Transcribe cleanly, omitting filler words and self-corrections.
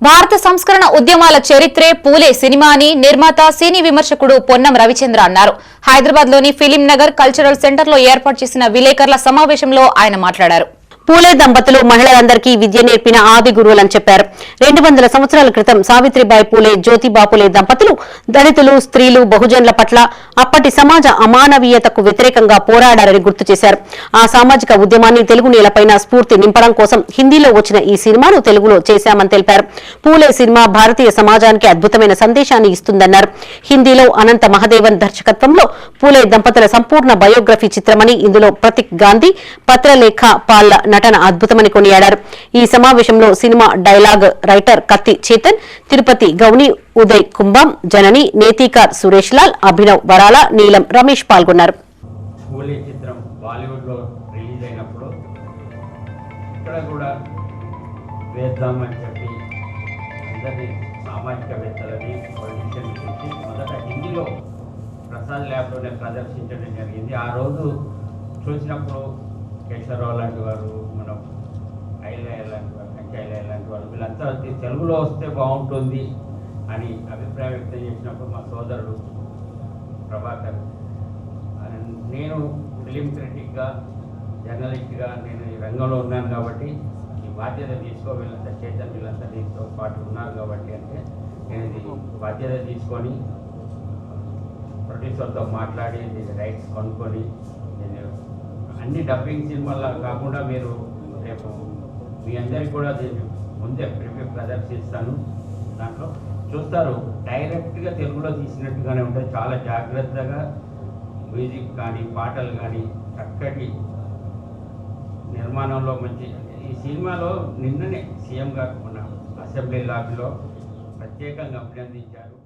భారత సంస్కరణ ఉద్యమాల చరిత్రే పూలే సినిమా అని నిర్మాత సినీ విమర్శకుడు పొన్నం రవిచంద్ర అన్నారు. హైదరాబాద్ లోని ఫిలిం నగర్ కల్చరల్ సెంటర్ లో ఏర్పాటు చేసిన విలేకరుల సమావేశంలో ఆయన మాట్లాడారు. పూలే దంపతులు మహిళలందరికీ విద్య నేర్పిన ఆది గురువులని చెప్పారు. 200 సంవత్సరాల క్రితం సావిత్రిబాయి పూలే, జ్యోతిబా పూలే దంపతులు దళితులు, స్త్రీలు, బహుజనుల పట్ల అప్పటి సమాజ అమానవీయతకు వ్యతిరేకంగా పోరాడారని గుర్తు చేశారు. ఆ సామాజిక ఉద్యమాన్ని తెలుగు నేలపైన స్ఫూర్తి నింపడం కోసం హిందీలో వచ్చిన ఈ సినిమాను తెలుగులో చేశామని తెలిపారు. పూలే సినిమా భారతీయ సమాజానికి అద్భుతమైన సందేశాన్ని ఇస్తుందన్నారు. హిందీలో అనంత మహదేవన్ దర్శకత్వంలో పూలే దంపతుల సంపూర్ణ బయోగ్రఫీ చిత్రమని, ఇందులో ప్రతీక్ గాంధీ, పత్రలేఖ పాల్ల నటన అద్భుతమని కొనియాడారు. ఈ సమావేశంలో సినిమా డైలాగ్ రైటర్ కత్తి చేతన్, తిరుపతి గౌని, ఉదయ్ కుంభం, జనని, నేతికార్ సురేష్ లాల్, అభినవ్ వరాల, నీలం రమేష్ పాల్గొన్నారు. పూలే చిత్రం బాలీవుడ్ లో రిలీజ్ అయినప్పుడు ఇక్కడ కూడా వేద్దామని చెప్పి అందరినీ సామాజికవేత్తలని పొలిటీషియన్ గురించి మొదట హిందీలో ప్రసాద్ ల్యాబ్లోనే ప్రదర్శించడం జరిగింది. ఆ రోజు చూసినప్పుడు కేశవరావు లాంటి వారు, మనం ఐలయ్య లాంటి వారు, కంచైలయ్య లాంటి వారు, వీళ్ళంతా తెలుగులో వస్తే బాగుంటుంది అని అభిప్రాయం వ్యక్తం చేసినప్పుడు మా సోదరుడు ప్రభాకర్, నేను ఫిలిం క్రిటిక్గా, జర్నలిస్ట్గా నేను ఈ రంగంలో ఉన్నాను కాబట్టి ఈ బాధ్యత తీసుకో, వీళ్ళంతా చేతన్ వీళ్ళంతా దీంతో పాటు ఉన్నారు కాబట్టి అంటే నేను ఇది బాధ్యత తీసుకొని ప్రొడ్యూసర్తో మాట్లాడి దీని రైట్స్ కొనుక్కొని నేను అన్ని డబ్బింగ్ సినిమాలా కాకుండా మీరు రేపు మీ అందరికీ కూడా దీన్ని ముందే ప్రివ్యూ ప్రదర్శిస్తాను. దాంట్లో చూస్తారు డైరెక్ట్గా తెలుగులో తీసినట్టుగానే ఉంటుంది. చాలా జాగ్రత్తగా మ్యూజిక్ కానీ పాటలు కానీ చక్కటి నిర్మాణంలో మంచి ఈ సినిమాలో నిన్ననే సీఎం గారు మన అసెంబ్లీ లాబీలో ప్రత్యేకంగా అభినందించారు.